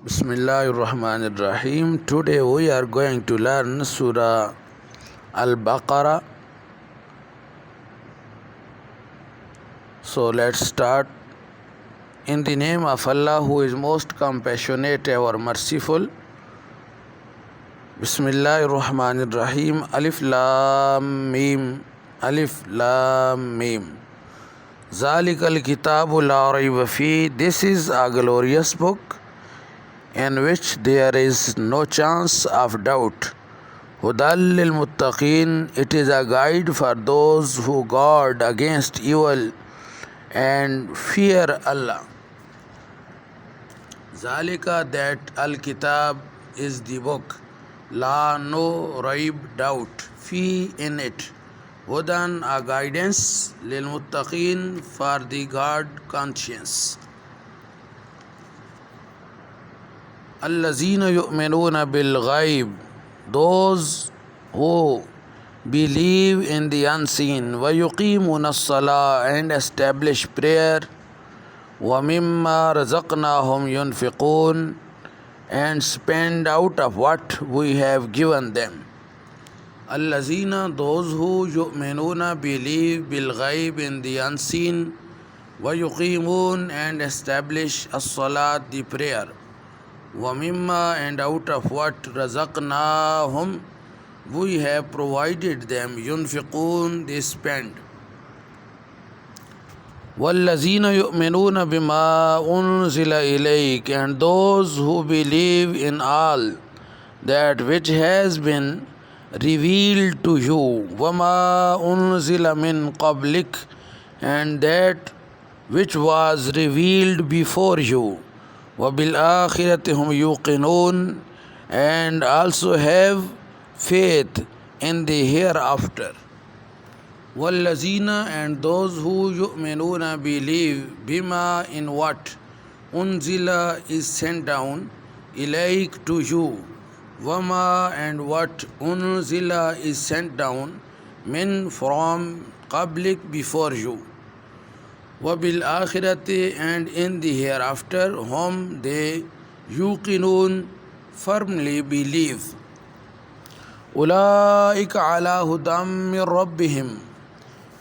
Bismillahirrahmanirrahim. Today we are going to learn Surah Al-Baqarah. So let's start. In the name of Allah, who is most compassionate, ever merciful. Bismillahirrahmanirrahim. Alif Lam Mim. Alif Lam Mim. Zalikal Kitabu La Rayba Fi. This is a glorious book in which there is no chance of doubt. Hudal lil muttaqin, it is a guide for those who guard against evil and fear Allah. Zalika, that al-kitab is the book, la, no, raib, doubt, fi, in it, hudan, a guidance, lil muttaqin, for the guard conscience. Allazina yu'minuna bil ghaib, those who believe in the unseen, wa yuqimuna as-salah, and establish prayer, wa mimma razaqnahum yunfiqun, and spend out of what we have given them. Allazina, those who yu'minuna, believe, bil ghaib, in the unseen, wa yuqimun, and establish as-salat, the prayer, wa mimma, and out of what, razaqnahum, we have provided them, yunfiqun, they spend. Wallazina yu'minuna bima unzila ilayk, and those who believe in all that which has been revealed to you, wama unzila min qablik, and that which was revealed before you, وَبِالْآخِرَةِ هُمْ يُوقِنُونَ, and also have faith in the hereafter. وَالَّذِينَ, and those who يُؤْمِنُونَ, believe, bima, in what, unzila, is sent down, ilayk, to you, wama, and what, unzila, is sent down, min, from, qablik, before you, وَبِالْآخِرَةِ, and in the hereafter, whom they, yuqinun, firmly believe. أُولَٰئِكَ عَلَىٰ هُدًى مِّن رَبِّهِمْ,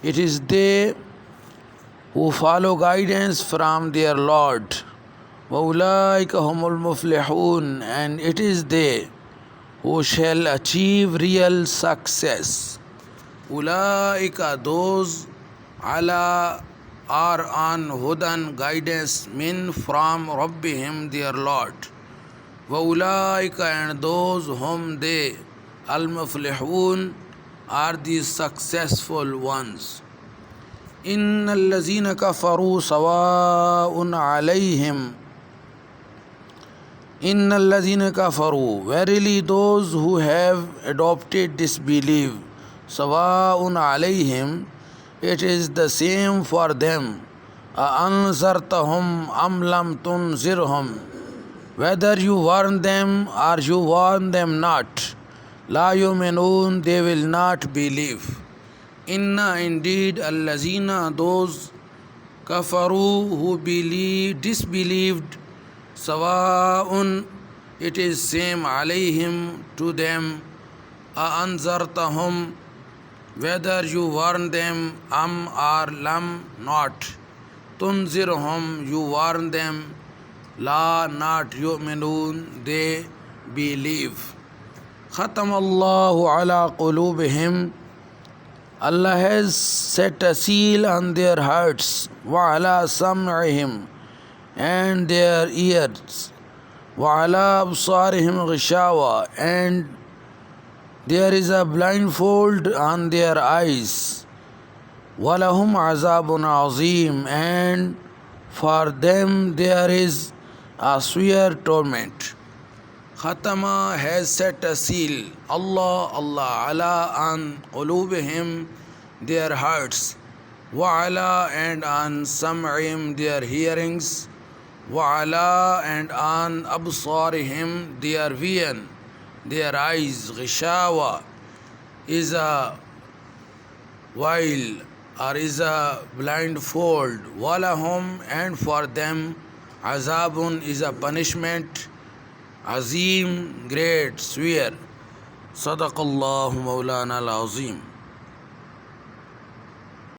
it is they who follow guidance from their Lord. وَأُولَٰئِكَ هُمُ الْمُفْلِحُونَ, and it is they who shall achieve real success. أُولَٰئِكَ, those, ala, are on, hudan, guidance, min, from, rabbihim, their Lord. Wa ulaika, and those whom they, al-muflihun, are the successful ones. Inna allazina kafaru sawa'un alayhim. Inna allazina kafaru, verily those who have adopted disbelief, sawa'un alayhim, it is the same for them. أَأَنذَرْتَهُمْ أَمْ لَمْ تُنذِرْهُمْ, whether you warn them or you warn them not, لَا يُؤْمِنُونَ, they will not believe. Inna, indeed, allazina, those, kafaru, who disbelieved, sawaun, it is same, alayhim, to them, أَأَنذَرْتَهُمْ, whether you warn them, am, or lam, not, tunzirhum, you warn them, la, not, yu'minun, they believe. Khatamallahu ala qulubihim, Allah has set a seal on their hearts, wa ala sam'ihim, and their ears, wa ala absarihim ghishawa, and there is a blindfold on their eyes. وَلَهُمْ عَذَابٌ عَظِيمٌ, and for them there is a severe torment. Khatama, has set a seal, Allah, ala, on, qulubihim, their hearts, wa ala, and on, sam'ihim, their hearings, wa ala, and on, absarihim, their vision, their eyes. Ghishawa is a veil, or is a blindfold. Walahum, and for them, azabun, is a punishment, Azim, great, swear. Sadaqallahu Mawlana al-Azim.